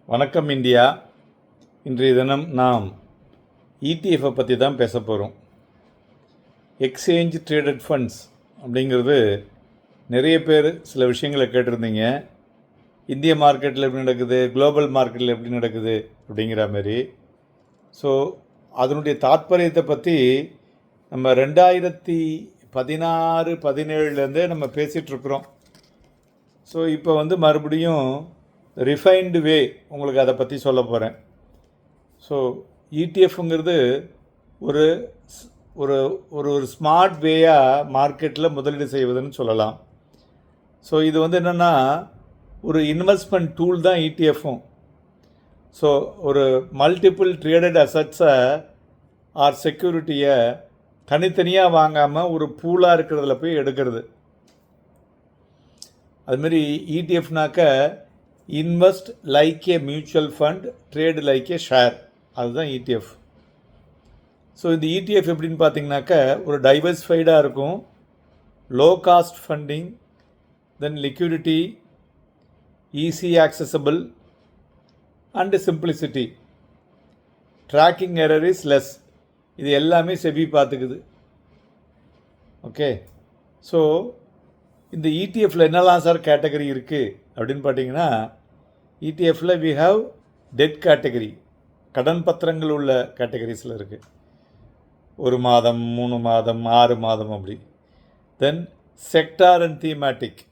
வணக்கம் இந்தியா. இன்றைய தினம் நாம் இடிஎஃப்பை பற்றி தான் பேச போகிறோம். எக்ஸ்சேஞ்ச் ட்ரேடட் ஃபண்ட்ஸ் அப்படிங்கிறது நிறைய பேர் சில விஷயங்களை கேட்டிருந்தீங்க. இந்திய மார்க்கெட்டில் எப்படி நடக்குது, குளோபல் மார்க்கெட்டில் எப்படி நடக்குது அப்படிங்கிற மாதிரி. ஸோ அதனுடைய தாற்பயத்தை பற்றி நம்ம 2016-17 நம்ம பேசிகிட்ருக்குறோம். ஸோ இப்போ மறுபடியும் ரிஃபைன்டு வே உங்களுக்கு அதை பற்றி சொல்ல போகிறேன். ஸோ இடிஎஃப்ங்கிறது ஒரு ஒரு ஒரு ஸ்மார்ட் வேயாக மார்க்கெட்டில் முதலீடு செய்வதுன்னு சொல்லலாம். ஸோ இது என்னென்னா ஒரு இன்வெஸ்ட்மெண்ட் டூல் தான் இடிஎஃப்பும். ஸோ ஒரு மல்டிபிள் ட்ரேடட் அசட்ஸை ஆர் செக்யூரிட்டியை தனித்தனியாக வாங்காமல் ஒரு பூலாக இருக்கிறதுல போய் எடுக்கிறது. அதுமாரி இடிஎஃப்னாக்க இன்வெஸ்ட் லைக் ஏ மியூச்சுவல் ஃபண்ட், ட்ரேடு லைக் ஏ ஷேர், அதுதான் இடிஎஃப். ஸோ இந்த இடிஎஃப் எப்படின்னு பார்த்தீங்கன்னாக்க ஒரு டைவர்ஸ்ஃபைடாக இருக்கும். Low cost funding, then liquidity, easy accessible and simplicity. Tracking error is less. இது எல்லாமே செபி பார்த்துக்குது. ஓகே. ஸோ இந்த இடிஎஃப்பில் என்னெல்லாம் சார் கேட்டகரி இருக்குது அப்படின்னு பார்த்தீங்கன்னா, இடிஎஃப்பில் வி ஹாவ் டெட் கேட்டகரி, கடன் பத்திரங்கள் உள்ள கேட்டகரிஸில் இருக்குது. 1 மாதம், 3 மாதம், 6 மாதம் அப்படி. Then sector and thematic.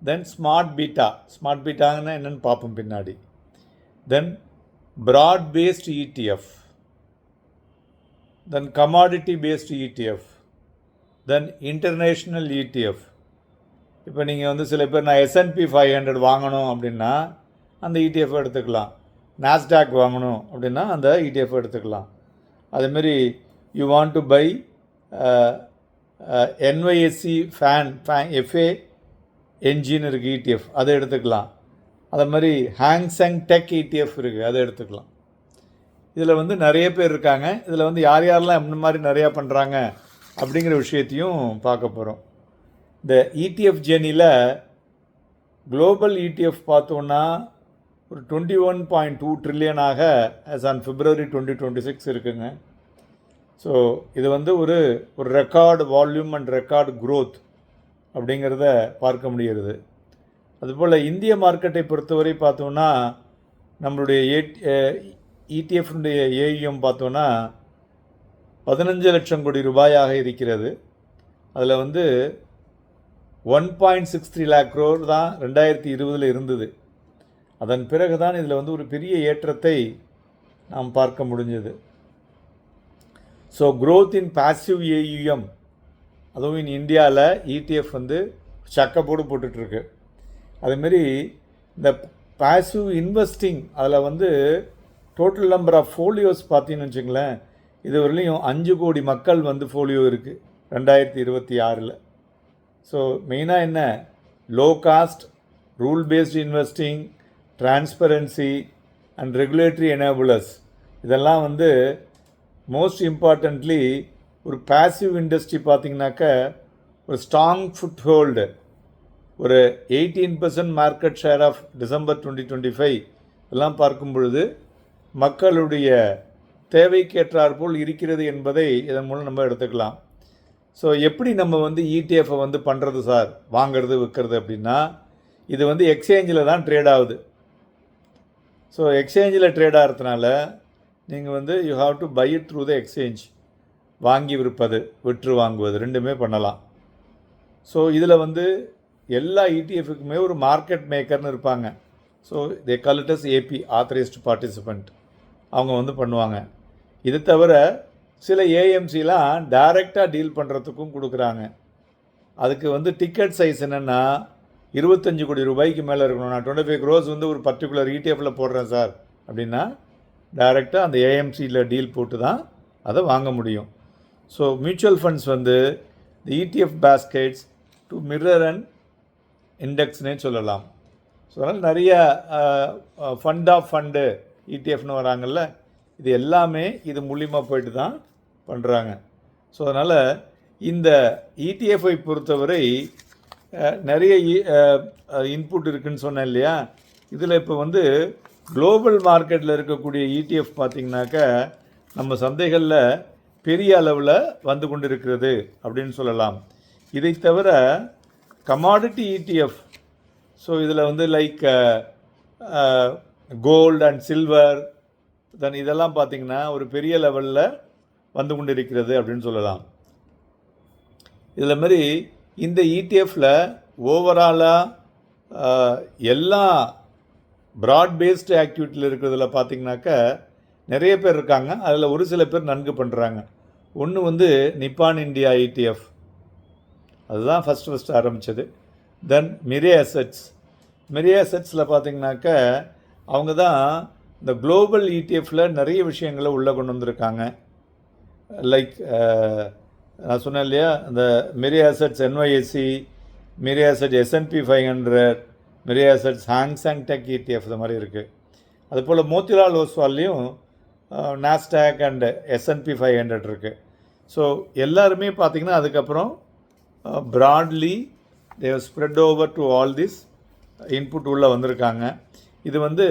Then smart பீட்டாங்கன்னா என்னென்னு பார்ப்போம் பின்னாடி. Then broad based ETF, then commodity based ETF, then international ETF. இப்போ நீங்கள் சில பேர் நான் S&P 500 வாங்கணும் அப்படின்னா அந்த இடிஎஃப் எடுத்துக்கலாம். நாஸ்டாக் வாங்கணும் அப்படின்னா அந்த இடிஎஃப் எடுத்துக்கலாம். அதேமாரி you want to buy NYSE FA என்ஜின் இருக்குது இடிஎஃப், அதை எடுத்துக்கலாம். அதே மாதிரி ஹாங்சங் டெக் இடிஎஃப் இருக்குது, அதை எடுத்துக்கலாம். இதில் நிறைய பேர் இருக்காங்க. இதில் யார் யாரெல்லாம் இந்த மாதிரி நிறையா பண்ணுறாங்க அப்படிங்கிற விஷயத்தையும் பார்க்க போகிறோம். இந்த இடிஎஃப் ஜேர்னியில் குளோபல் இடிஎஃப் பார்த்தோன்னா ஒரு 21.2 ட்ரில்லியனாக ஆஸ் ஆன் February 2026 இருக்குங்க. ஸோ இது ஒரு ஒரு record volume and record growth அப்படிங்கிறத பார்க்க முடிகிறது. அதுபோல் இந்திய மார்க்கெட்டை பொறுத்தவரை பார்த்தோன்னா நம்மளுடைய இடிஎஃப்னுடைய ஏஇஎம் பார்த்தோன்னா 15 லட்சம் கோடி ரூபாயாக இருக்கிறது. அதில் 1.63 lakh crore தான் 2020 இருந்தது. அதன் பிறகு தான் இதில் ஒரு பெரிய ஏற்றத்தை நாம் பார்க்க முடிஞ்சது. So growth in passive AUM, அதுவும் இந்தியாவில் இடிஎஃப் சக்கப்போடு போட்டுட்ருக்கு. அதுமாரி இந்த பாசிவ் இன்வெஸ்டிங் அதில் டோட்டல் நம்பர் ஆஃப் ஃபோலியோஸ் பார்த்தீங்கன்னு வச்சுங்களேன், இதுவரையிலையும் 5 கோடி மக்கள் ஃபோலியோ இருக்குது 2026. ஸோ மெயினாக என்ன, low cost, rule based investing, transparency and regulatory enablers, இதெல்லாம் மோஸ்ட் இம்பார்ட்டண்ட்லி ஒரு பாசிவ் இண்டஸ்ட்ரி பார்த்திங்கனாக்க ஒரு ஸ்ட்ராங் ஃபுட் ஹோல்டு, ஒரு 18% மார்க்கெட் ஷேர் ஆஃப் December 2025 இதெல்லாம் பார்க்கும் பொழுது மக்களுடைய தேவைக்கேற்றாற்போல் இருக்கிறது என்பதை இதன் மூலம் நம்ம எடுத்துக்கலாம். ஸோ எப்படி நம்ம இடிஎஃப்பை பண்ணுறது சார், வாங்கிறது விற்கிறது அப்படின்னா, இது எக்ஸ்சேஞ்சில் தான் ட்ரேட் ஆகுது. ஸோ எக்ஸ்சேஞ்சில் ட்ரேட் ஆகிறதுனால நீங்கள் you have to buy it through the exchange. வாங்கி விற்பது, விற்று வாங்குவது ரெண்டுமே பண்ணலாம். ஸோ இதில் எல்லா இடிஎஃப்க்குமே ஒரு மார்க்கெட் மேக்கர்னு இருப்பாங்க. So they call it as AP, authorised participant. அவங்க பண்ணுவாங்க. இது தவிர சில ஏஎம்சிலாம் டைரெக்டாக டீல் பண்ணுறதுக்கும் கொடுக்குறாங்க. அதுக்கு டிக்கெட் சைஸ் என்னென்னா 25 கோடி ரூபாய்க்கு மேலே இருக்கணும். நான் 25 crores ஒரு பர்டிகுலர் இடிஎஃப்பில் போடுறேன் சார் அப்படின்னா டைரெக்டாக அந்த ஏஎம்சியில் டீல் போட்டு தான் அதை வாங்க முடியும். So mutual funds the ETF baskets to mirror and இண்டெக்ஸ்னே சொல்லலாம். ஸோ அதனால் நிறைய ஃபண்ட் ஆஃப் ஃபண்டு இடிஎஃப்னு வராங்கல்ல, இது எல்லாமே இது மூலியமாக போயிட்டு தான் பண்ணுறாங்க. ஸோ அதனால் இந்த இடிஎஃப்ஐ பொறுத்தவரை நிறைய இன்புட் இருக்குதுன்னு சொன்னேன் இல்லையா. இதில் இப்போ வந்து குளோபல் மார்க்கெட்டில் இருக்கக்கூடிய ETF பார்த்திங்கனாக்க நம்ம சந்தைகளில் பெரிய அளவில் வந்து கொண்டிருக்கிறது அப்படின்னு சொல்லலாம். இதை தவிர கமாடிட்டி ETF, ஸோ இதில் வந்து லைக் கோல்டு அண்ட் சில்வர் தென் இதெல்லாம் பார்த்திங்கன்னா ஒரு பெரிய லெவலில் வந்து கொண்டிருக்கிறது அப்படின்னு சொல்லலாம். இதில் மாதிரி இந்த ETFல ஓவராலாக எல்லா ப்ராட் பேஸ்டு ஆக்டிவிட்டியில் இருக்கிறதுல பார்த்திங்கனாக்க நிறைய பேர் இருக்காங்க. அதில் ஒரு சில பேர் நன்கு பண்ணுறாங்க. ஒன்று வந்து நிப்பான் இந்தியா ETF, அதுதான் ஃபஸ்ட்டு ஆரம்பித்தது. தென் மிரே அசெட்ஸில் பார்த்திங்கனாக்க அவங்க தான் இந்த குளோபல் ETFல நிறைய விஷயங்களை உள்ளே கொண்டு வந்திருக்காங்க. லைக் நான் சொன்னேன் இல்லையா, இந்த Mirae assets NYSE, Mirae asset S&P 500, Mirae assets ஹாங்ஸாங் tech ETF இது மாதிரி இருக்குது. அதுபோல் மோத்திலால் ஓஸ்வால்லையும் நாஸ்டாக் அண்ட் S&P 500 இருக்குது. ஸோ எல்லாருமே பார்த்திங்கன்னா அதுக்கப்புறம் broadly they have spread over to all this input உள்ளே வந்திருக்காங்க. இது வந்து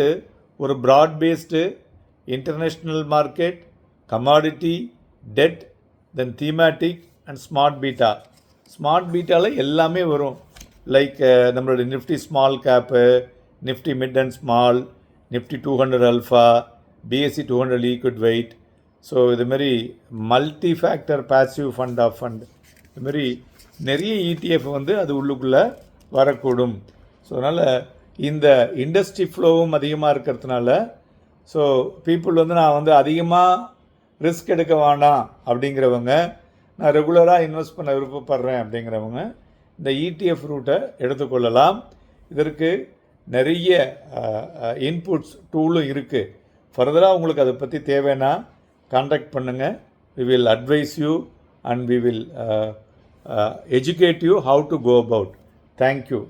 ஒரு broad based international market, commodity, debt, then thematic and smart பீட்டாவில் எல்லாமே வரும். லைக் நம்மளோட Nifty small cap, Nifty mid and small, Nifty 200 alpha, BSE 200 liquid weight. So இதுமாரி multi factor passive fund of fund, இதுமாரி நிறைய ETF வந்து அது உள்ளுக்குள்ளே வரக்கூடும். ஸோ அதனால் இந்த இண்டஸ்ட்ரி ஃப்ளோவும் அதிகமாக இருக்கிறதுனால ஸோ பீப்புள் வந்து நான் வந்து அதிகமாக ரிஸ்க் எடுக்க வேண்டாம் அப்படிங்கிறவங்க, நான் ரெகுலராக இன்வெஸ்ட் பண்ண விருப்பப்படுறேன் அப்படிங்கிறவங்க இந்த ETF ரூட்டை எடுத்துக்கொள்ளலாம். இதற்கு நிறைய இன்புட்ஸ் டூலும் இருக்குது. ஃபர்தராக உங்களுக்கு அதை பற்றி தேவைன்னா கான்டாக்ட் பண்ணுங்கள். we will advise you and we will educate you how to go about. Thank you.